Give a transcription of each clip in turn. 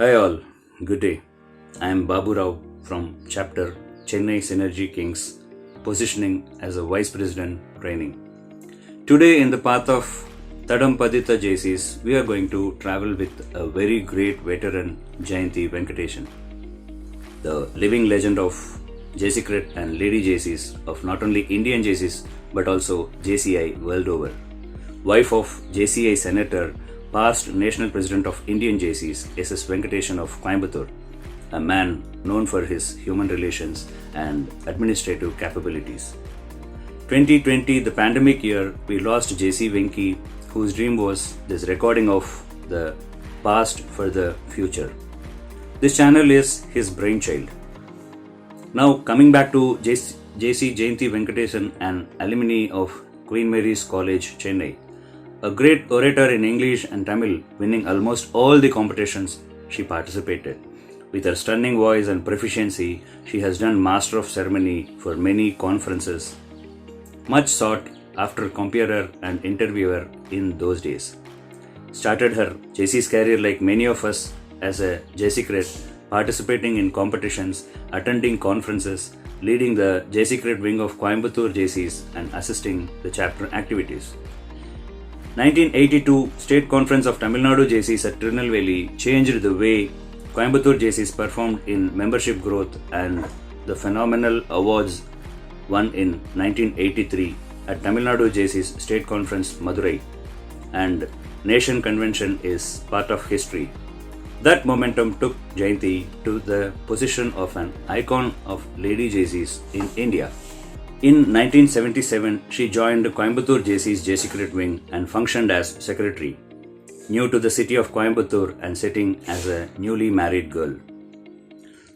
Hi all, good day. I am Babu Rao from Chapter Chennai Synergy Kings, positioning as a Vice President Training. Today in the path of Tadampadita Jaycees, we are going to travel with a very great veteran Jayanthi Venkatesan, the living legend of Jaycee and Lady Jaycees of not only Indian Jaycees but also JCI world over. Wife of JCI Senator, past National President of Indian Jaycees, S.S. Venkatesan of Coimbatore, a man known for his human relations and administrative capabilities. 2020, the pandemic year, we lost JC Venki, whose dream was this recording of the past for the future. This channel is his brainchild. Now, coming back to JC Jayanthi Venkatesan, an alumni of Queen Mary's College, Chennai, a great orator in English and Tamil, winning almost all the competitions she participated. With her stunning voice and proficiency, she has done Master of Ceremony for many conferences, much sought after comparer and interviewer in those days. Started her Jaycees career like many of us as a Jaycee, participating in competitions, attending conferences, leading the Jaycee wing of Coimbatore Jaycees and assisting the chapter activities. 1982 State Conference of Tamil Nadu Jaycees at Tirunelveli changed the way Coimbatore Jaycees performed in membership growth, and the phenomenal awards won in 1983 at Tamil Nadu Jaycees State Conference Madurai and Nation Convention is part of history. That momentum took Jayanthi to the position of an icon of Lady Jaycees in India. In 1977, she joined Coimbatore Jaycees Jaycee wing and functioned as secretary, new to the city of Coimbatore and sitting as a newly married girl.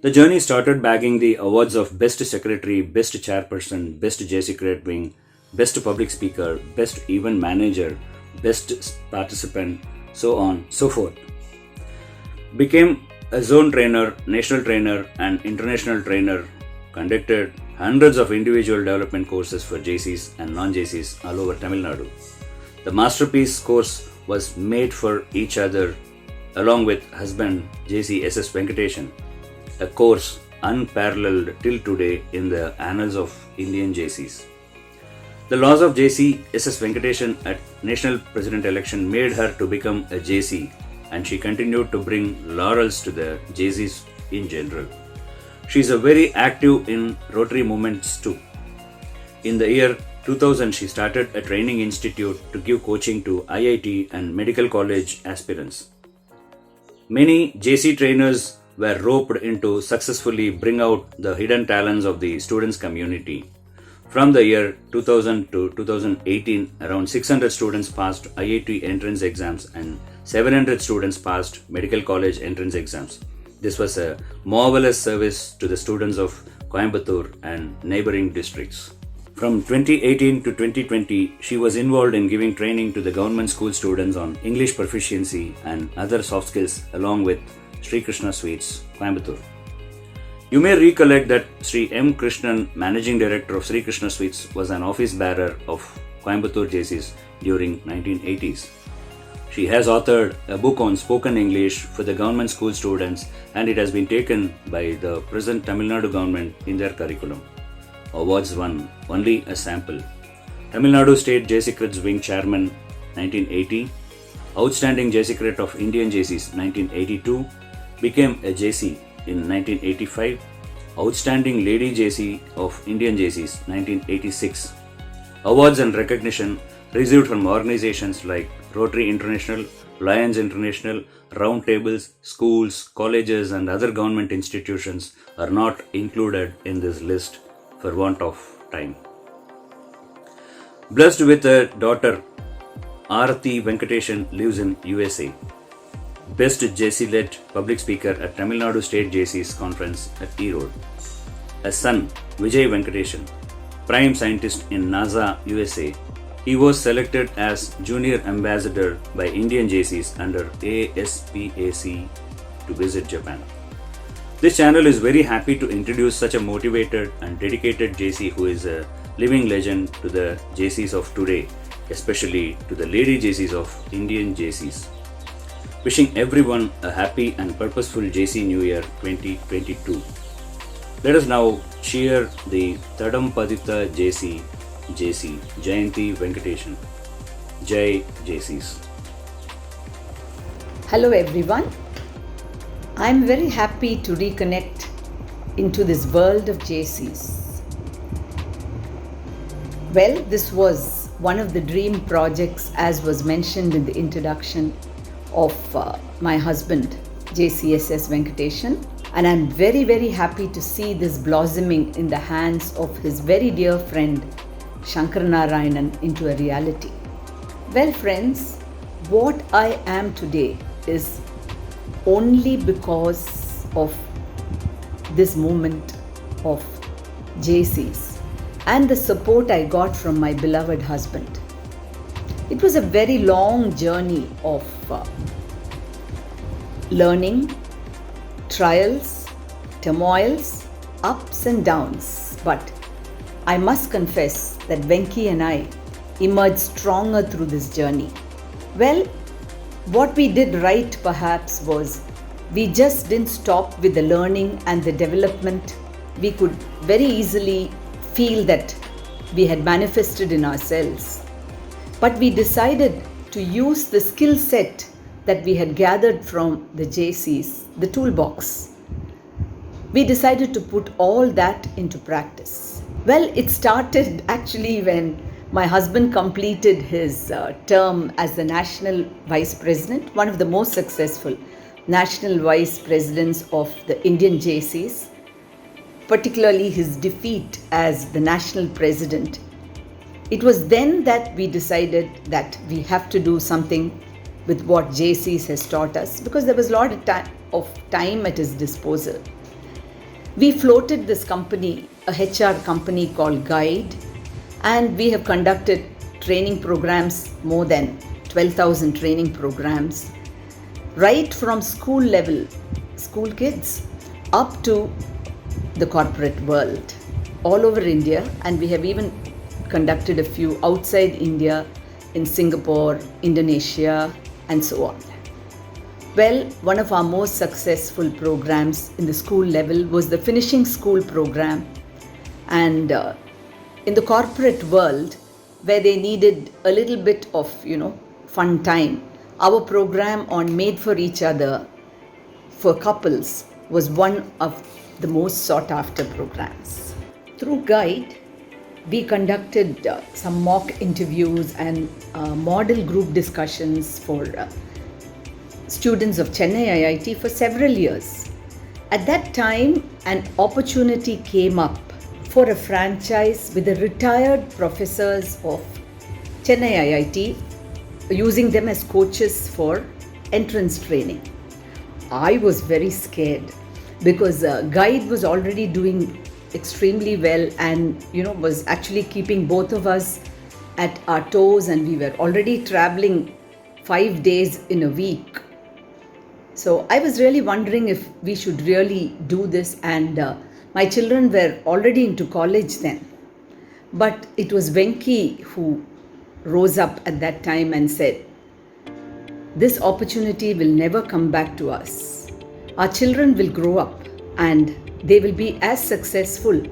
The journey started bagging the awards of Best Secretary, Best Chairperson, Best Jaycee wing, Best Public Speaker, Best Event Manager, Best Participant, so on, so forth. Became a zone trainer, national trainer and international trainer, conducted hundreds of individual development courses for Jaycees and non-Jaycees all over Tamil Nadu. The masterpiece course was made for each other along with husband JC S.S. Venkatesan, a course unparalleled till today in the annals of Indian Jaycees. The loss of JC S.S. Venkatesan at national president election made her to become a JC, and she continued to bring laurels to the Jaycees in general. She is very active in Rotary movements too. In the year 2000, she started a training institute to give coaching to IIT and medical college aspirants. Many JC trainers were roped in to successfully bring out the hidden talents of the students' community. From the year 2000 to 2018, around 600 students passed IIT entrance exams and 700 students passed medical college entrance exams. This was a marvelous service to the students of Coimbatore and neighboring districts. From 2018 to 2020, she was involved in giving training to the government school students on English proficiency and other soft skills along with Sri Krishna Sweets, Coimbatore. You may recollect that Sri M. Krishnan, Managing Director of Sri Krishna Sweets, was an office bearer of Coimbatore Jaycees during 1980s. She has authored a book on spoken English for the government school students, and it has been taken by the present Tamil Nadu government in their curriculum. Awards won, only a sample. Tamil Nadu State Jaycee Wing Chairman 1980, Outstanding Jaycee of Indian Jaycees 1982, became a JC in 1985, Outstanding Lady Jaycee of Indian Jaycees 1986. Awards and recognition received from organizations like Rotary International, Lions International, Roundtables, schools, colleges and other government institutions are not included in this list for want of time. Blessed with a daughter, Aarati Venkatesan lives in USA. Best JC-led public speaker at Tamil Nadu State Jaycees Conference at Erode. A son, Vijay Venkatesan, prime scientist in NASA USA. He was selected as Junior Ambassador by Indian Jaycees under ASPAC to visit Japan. This channel is very happy to introduce such a motivated and dedicated JC who is a living legend to the Jaycees of today, especially to the Lady Jaycees of Indian Jaycees. Wishing everyone a happy and purposeful JC New Year 2022. Let us now cheer the Tadam Padita JC Jayanthi Venkatesan. Jai Jaycees. Hello everyone. I'm very happy to reconnect into this world of Jaycees. Well, this was one of the dream projects, as was mentioned in the introduction, of my husband, JCSS Venkatesan, and I'm very, very happy to see this blossoming in the hands of his very dear friend Shankar Narayanan into a reality. Well friends, what I am today is only because of this moment of JCs and the support I got from my beloved husband. It was a very long journey of learning, trials, turmoils, ups and downs, but I must confess that Venki and I emerged stronger through this journey. Well, what we did right perhaps was we just didn't stop with the learning and the development. We could very easily feel that we had manifested in ourselves. But we decided to use the skill set that we had gathered from the JCs, the toolbox. We decided to put all that into practice. Well, it started actually when my husband completed his term as the National Vice President, one of the most successful National Vice Presidents of the Indian Jaycees, particularly his defeat as the National President. It was then that we decided that we have to do something with what JCs has taught us, because there was a lot of time at his disposal. We floated this company, a HR company called Guide, and we have conducted training programs, more than 12,000 training programs, right from school level, school kids, up to the corporate world, all over India, and we have even conducted a few outside India, in Singapore, Indonesia, and so on. Well, one of our most successful programs in the school level was the finishing school program, and in the corporate world, where they needed a little bit of, fun time, our program on Made for Each Other for couples was one of the most sought after programs. Through Guide, we conducted some mock interviews and model group discussions for students of Chennai IIT for several years. At that time, an opportunity came up for a franchise with the retired professors of Chennai IIT, using them as coaches for entrance training. I was very scared because Guide was already doing extremely well and was actually keeping both of us at our toes, and we were already traveling 5 days in a week. So I was really wondering if we should really do this, and my children were already into college then. But it was Venki who rose up at that time and said, this opportunity will never come back to us. Our children will grow up and they will be as successful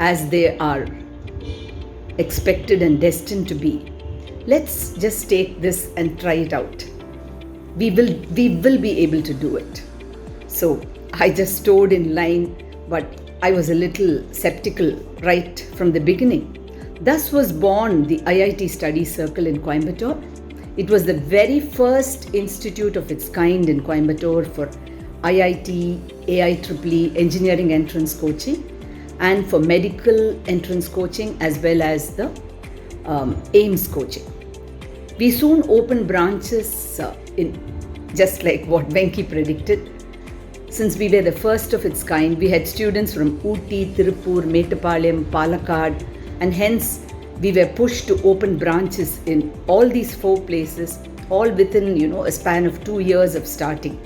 as they are expected and destined to be. Let's just take this and try it out. We will be able to do it. So I just stood in line, but I was a little skeptical right from the beginning. Thus was born the IIT Study Circle in Coimbatore. It was the very first institute of its kind in Coimbatore for IIT, AIEEE engineering entrance coaching, and for medical entrance coaching, as well as the AIMS coaching. We soon opened branches in just like what Venki predicted. Since we were the first of its kind, we had students from Ooty, Tirupur, Mettupalayam, Palakkad, and hence we were pushed to open branches in all these 4 places, all within a span of 2 years of starting.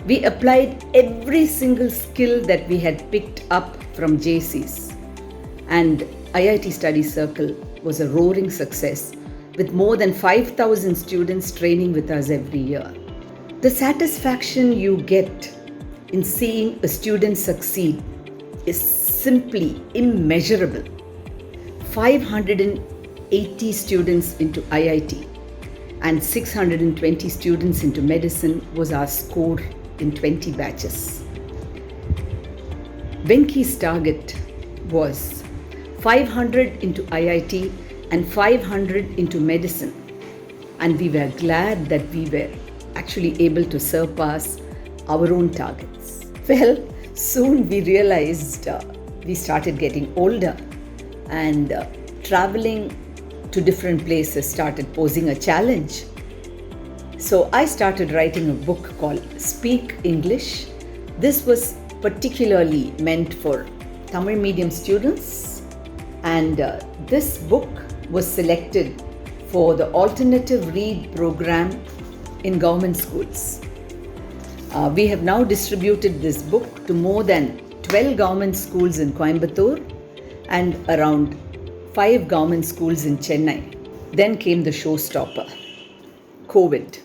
We applied every single skill that we had picked up from JCs, and IIT Study Circle was a roaring success with more than 5,000 students training with us every year. The satisfaction you get in seeing a student succeed is simply immeasurable. 580 students into IIT and 620 students into medicine was our score in 20 batches. Venki's target was 500 into IIT and 500 into medicine, and we were glad that we were actually able to surpass our own targets. Well, soon we realized we started getting older, and traveling to different places started posing a challenge. So I started writing a book called Speak English. This was particularly meant for Tamil medium students, and this book was selected for the alternative read program in government schools. We have now distributed this book to more than 12 government schools in Coimbatore and around 5 government schools in Chennai. Then came the showstopper, COVID.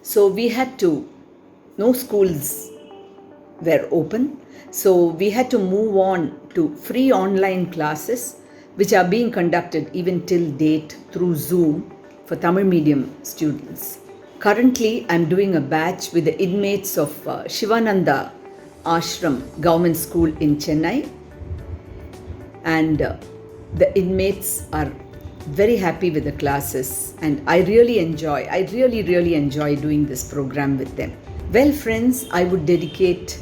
So we had to, no schools were open, so we had to move on to free online classes which are being conducted even till date through Zoom for Tamil medium students. Currently, I'm doing a batch with the inmates of Shivananda Ashram Government School in Chennai, and the inmates are very happy with the classes, and I really enjoy doing this program with them. Well, friends, I would dedicate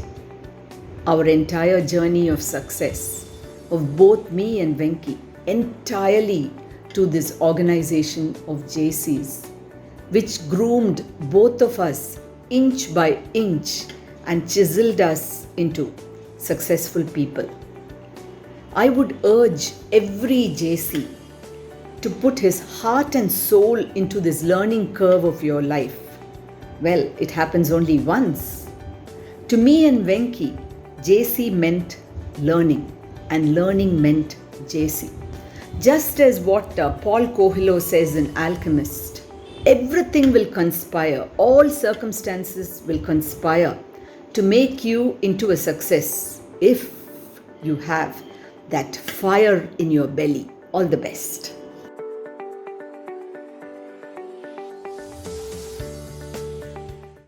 our entire journey of success of both me and Venki entirely to this organization of Jaycees, which groomed both of us inch by inch and chiseled us into successful people. I would urge every Jaycee to put his heart and soul into this learning curve of your life. Well, it happens only once. To me and Venki, Jaycee meant learning, and learning meant Jaycee. Just as what Paul Coelho says in Alchemist, everything will conspire, all circumstances will conspire to make you into a success if you have that fire in your belly. All the best.